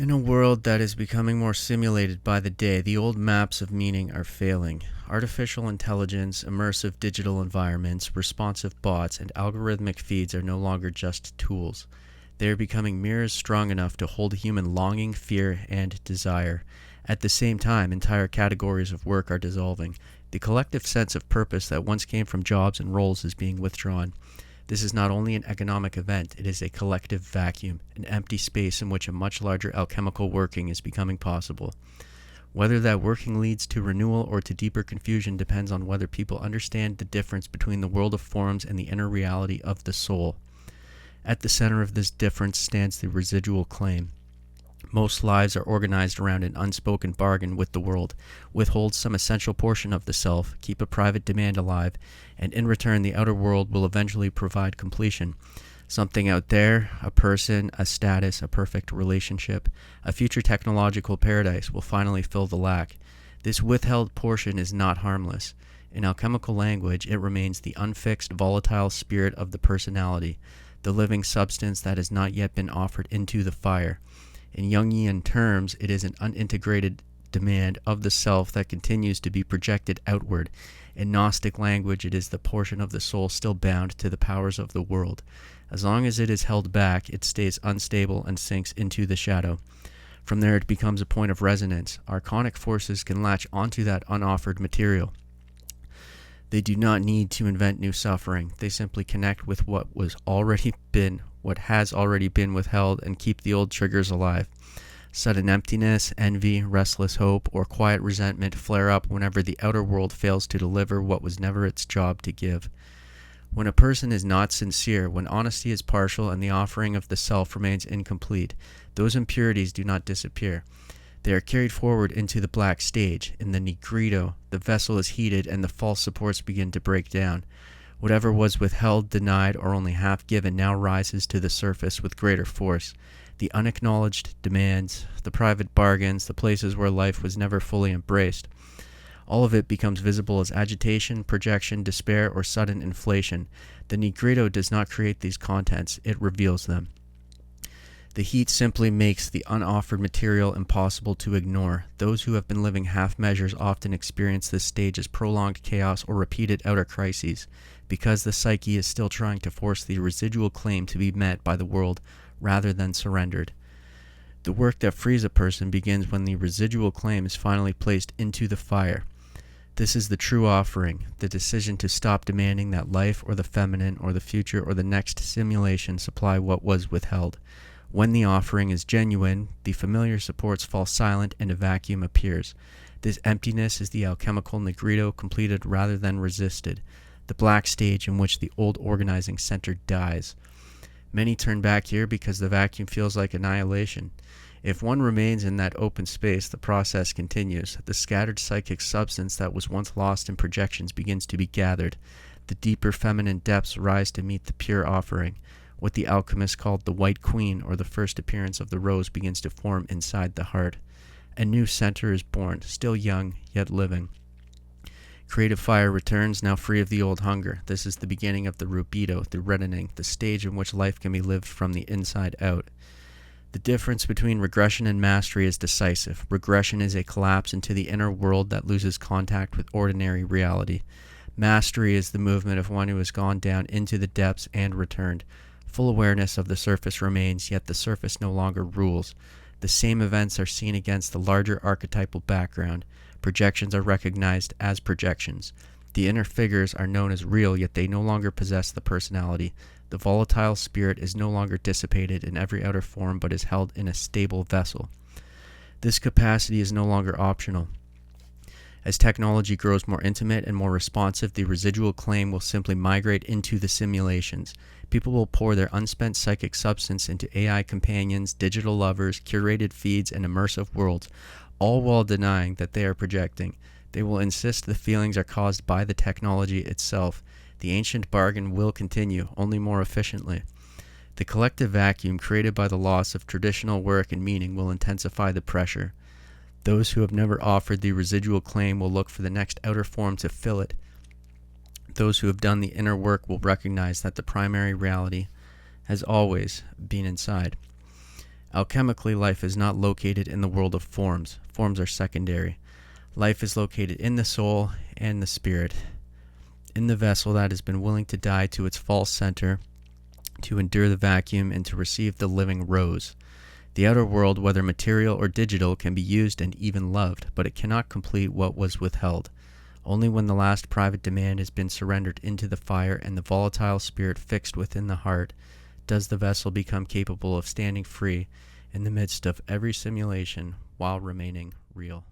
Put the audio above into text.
In a world that is becoming more simulated by the day, the old maps of meaning are failing. Artificial intelligence, immersive digital environments, responsive bots, and algorithmic feeds are no longer just tools. They are becoming mirrors strong enough to hold human longing, fear, and desire. At the same time, entire categories of work are dissolving. The collective sense of purpose that once came from jobs and roles is being withdrawn. This is not only an economic event, it is a collective vacuum, an empty space in which a much larger alchemical working is becoming possible. Whether that working leads to renewal or to deeper confusion depends on whether people understand the difference between the world of forms and the inner reality of the soul. At the center of this difference stands the residual claim. Most lives are organized around an unspoken bargain with the world, withhold some essential portion of the self, keep a private demand alive, and in return the outer world will eventually provide completion. Something out there, a person, a status, a perfect relationship, a future technological paradise will finally fill the lack. This withheld portion is not harmless. In alchemical language, it remains the unfixed, volatile spirit of the personality, the living substance that has not yet been offered into the fire. In Jungian terms, it is an unintegrated demand of the self that continues to be projected outward. In Gnostic language, it is the portion of the soul still bound to the powers of the world. As long as it is held back, it stays unstable and sinks into the shadow. From there, it becomes a point of resonance. Archonic forces can latch onto that unoffered material. They do not need to invent new suffering. They simply connect with what has already been withheld, and keep the old triggers alive. Sudden emptiness, envy, restless hope, or quiet resentment flare up whenever the outer world fails to deliver what was never its job to give. When a person is not sincere, when honesty is partial and the offering of the self remains incomplete, those impurities do not disappear. They are carried forward into the black stage. In the Negrito, the vessel is heated and the false supports begin to break down. Whatever was withheld, denied, or only half given now rises to the surface with greater force. The unacknowledged demands, the private bargains, the places where life was never fully embraced. All of it becomes visible as agitation, projection, despair, or sudden inflation. The Negrito does not create these contents, it reveals them. The heat simply makes the unoffered material impossible to ignore. Those who have been living half measures often experience this stage as prolonged chaos or repeated outer crises, because the psyche is still trying to force the residual claim to be met by the world rather than surrendered. The work that frees a person begins when the residual claim is finally placed into the fire. This is the true offering, the decision to stop demanding that life or the feminine or the future or the next simulation supply what was withheld. When the offering is genuine, the familiar supports fall silent and a vacuum appears. This emptiness is the alchemical Negrito completed rather than resisted, the black stage in which the old organizing center dies. Many turn back here because the vacuum feels like annihilation. If one remains in that open space, the process continues. The scattered psychic substance that was once lost in projections begins to be gathered. The deeper feminine depths rise to meet the pure offering. What the alchemist called the White Queen, or the first appearance of the rose, begins to form inside the heart. A new center is born, still young, yet living. Creative fire returns, now free of the old hunger. This is the beginning of the rubido, the reddening, the stage in which life can be lived from the inside out. The difference between regression and mastery is decisive. Regression is a collapse into the inner world that loses contact with ordinary reality. Mastery is the movement of one who has gone down into the depths and returned. Full awareness of the surface remains, yet the surface no longer rules. The same events are seen against the larger archetypal background. Projections are recognized as projections. The inner figures are known as real, yet they no longer possess the personality. The volatile spirit is no longer dissipated in every outer form, but is held in a stable vessel. This capacity is no longer optional. As technology grows more intimate and more responsive, the residual claim will simply migrate into the simulations. People will pour their unspent psychic substance into AI companions, digital lovers, curated feeds, and immersive worlds, all while denying that they are projecting. They will insist the feelings are caused by the technology itself. The ancient bargain will continue, only more efficiently. The collective vacuum created by the loss of traditional work and meaning will intensify the pressure. Those who have never offered the residual claim will look for the next outer form to fill it. Those who have done the inner work will recognize that the primary reality has always been inside. Alchemically, life is not located in the world of forms. Forms are secondary. Life is located in the soul and the spirit, in the vessel that has been willing to die to its false center, to endure the vacuum, and to receive the living rose. The outer world, whether material or digital, can be used and even loved, but it cannot complete what was withheld. Only when the last private demand has been surrendered into the fire and the volatile spirit fixed within the heart does the vessel become capable of standing free in the midst of every simulation while remaining real.